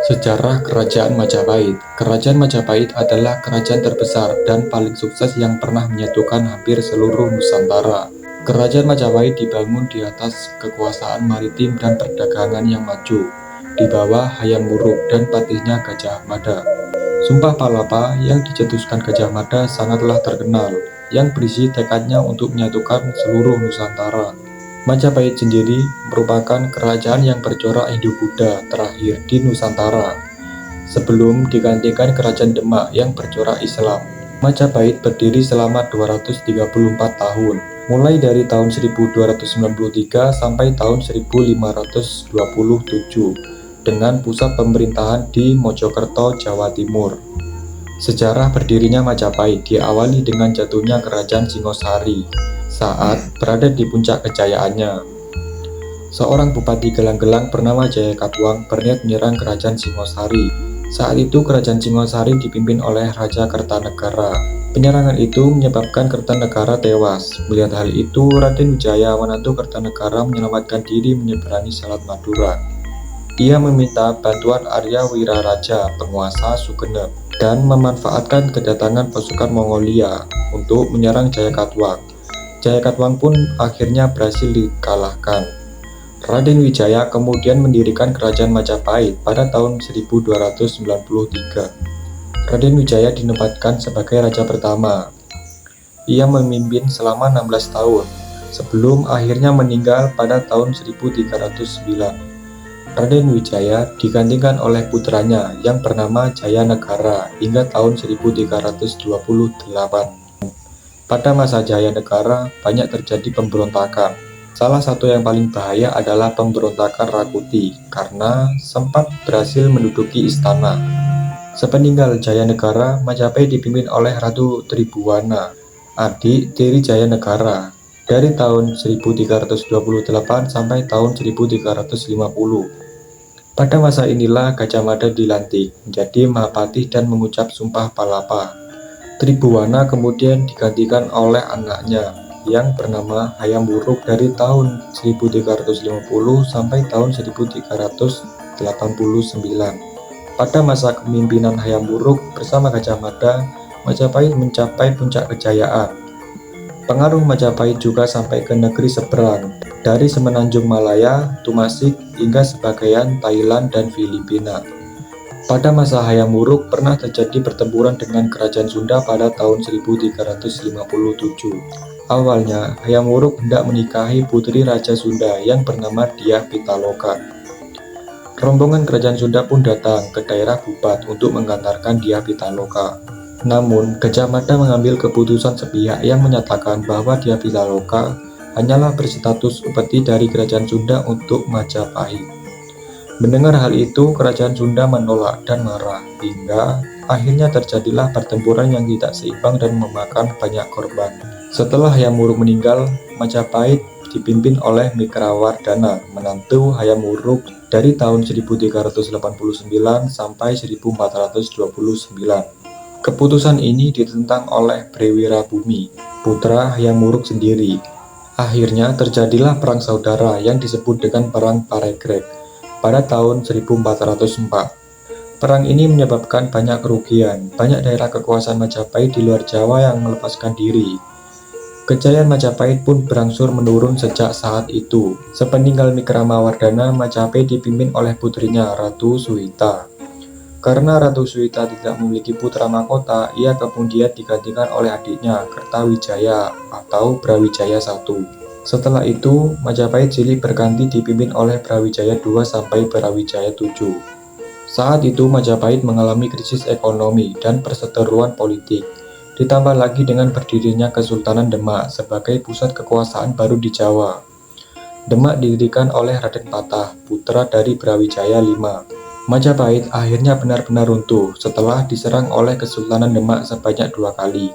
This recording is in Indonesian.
Sejarah Kerajaan Majapahit. Kerajaan Majapahit adalah kerajaan terbesar dan paling sukses yang pernah menyatukan hampir seluruh Nusantara. Kerajaan Majapahit dibangun di atas kekuasaan maritim dan perdagangan yang maju, di bawah Hayam Wuruk dan patihnya Gajah Mada. Sumpah Palapa yang dicetuskan Gajah Mada sangatlah terkenal, yang berisi tekadnya untuk menyatukan seluruh Nusantara. Majapahit sendiri merupakan kerajaan yang bercorak Hindu-Buddha terakhir di Nusantara, sebelum digantikan Kerajaan Demak yang bercorak Islam. Majapahit berdiri selama 234 tahun, mulai dari tahun 1293 sampai tahun 1527, dengan pusat pemerintahan di Mojokerto, Jawa Timur. Sejarah berdirinya Majapahit diawali dengan jatuhnya Kerajaan Singosari saat berada di puncak kejayaannya. Seorang bupati gelang-gelang bernama Jaya Katuang berniat menyerang Kerajaan Singosari. Saat itu Kerajaan Singosari dipimpin oleh Raja Kertanegara. Penyerangan itu menyebabkan Kertanegara tewas. Melihat hal itu, Raden Wijaya, menantu Kertanegara, menyelamatkan diri menyeberangi Selat Madura. Ia meminta bantuan Arya Wiraraja, penguasa Sugenep, dan memanfaatkan kedatangan pasukan Mongolia untuk menyerang Jaya Katuang. Jaya Katuang pun akhirnya berhasil dikalahkan. Raden Wijaya kemudian mendirikan Kerajaan Majapahit pada tahun 1293. Raden Wijaya dinobatkan sebagai raja pertama. Ia memimpin selama 16 tahun, sebelum akhirnya meninggal pada tahun 1309. Raden Wijaya digantikan oleh putranya yang bernama Jayanegara hingga tahun 1328. Pada masa Jayanegara banyak terjadi pemberontakan. Salah satu yang paling bahaya adalah pemberontakan Rakuti karena sempat berhasil menduduki istana. Sepeninggal Jayanegara, Majapahit dipimpin oleh Ratu Tribhuwana, adik tiri Jayanegara, dari tahun 1328 sampai tahun 1350. Pada masa inilah Gajah Mada dilantik menjadi Mahapatih dan mengucap Sumpah Palapa. Tribhuwana kemudian digantikan oleh anaknya yang bernama Hayam Wuruk dari tahun 1350 sampai tahun 1389. Pada masa kepemimpinan Hayam Wuruk bersama Gajah Mada, Majapahit mencapai puncak kejayaan. Pengaruh Majapahit juga sampai ke negeri seberang, dari semenanjung Malaya, Tumasik, hingga sebagian Thailand dan Filipina. Pada masa Hayam Wuruk pernah terjadi pertempuran dengan Kerajaan Sunda pada tahun 1357. Awalnya, Hayam Wuruk hendak menikahi putri Raja Sunda yang bernama Dyah Pitaloka. Rombongan Kerajaan Sunda pun datang ke daerah Bubat untuk mengantarkan Dyah Pitaloka. Namun, Gajah Mada mengambil keputusan sepihak yang menyatakan bahwa Dyah Pitaloka hanyalah berstatus upeti dari Kerajaan Sunda untuk Majapahit. Mendengar hal itu, Kerajaan Sunda menolak dan marah, hingga akhirnya terjadilah pertempuran yang tidak seimbang dan memakan banyak korban. Setelah Hayam Wuruk meninggal, Majapahit dipimpin oleh Mikrawardhana, menantu Hayam Wuruk, dari tahun 1389 sampai 1429. Keputusan ini ditentang oleh Brewirabumi, putra Hayam Wuruk sendiri. Akhirnya terjadilah perang saudara yang disebut dengan Perang Paregreg pada tahun 1404. Perang ini menyebabkan banyak kerugian. Banyak daerah kekuasaan Majapahit di luar Jawa yang melepaskan diri. Kejayaan Majapahit pun berangsur menurun sejak saat itu. Sepeninggal Mikrawardhana, Majapahit dipimpin oleh putrinya Ratu Suhita. Karena Ratu Suhita tidak memiliki putra mahkota, ia kemudian digantikan oleh adiknya Kertawijaya atau Brawijaya I. Setelah itu, Majapahit silih berganti dipimpin oleh Brawijaya II sampai Brawijaya VII. Saat itu Majapahit mengalami krisis ekonomi dan perseteruan politik, ditambah lagi dengan berdirinya Kesultanan Demak sebagai pusat kekuasaan baru di Jawa. Demak didirikan oleh Raden Patah, putra dari Brawijaya V. Majapahit akhirnya benar-benar runtuh setelah diserang oleh Kesultanan Demak sebanyak 2 kali.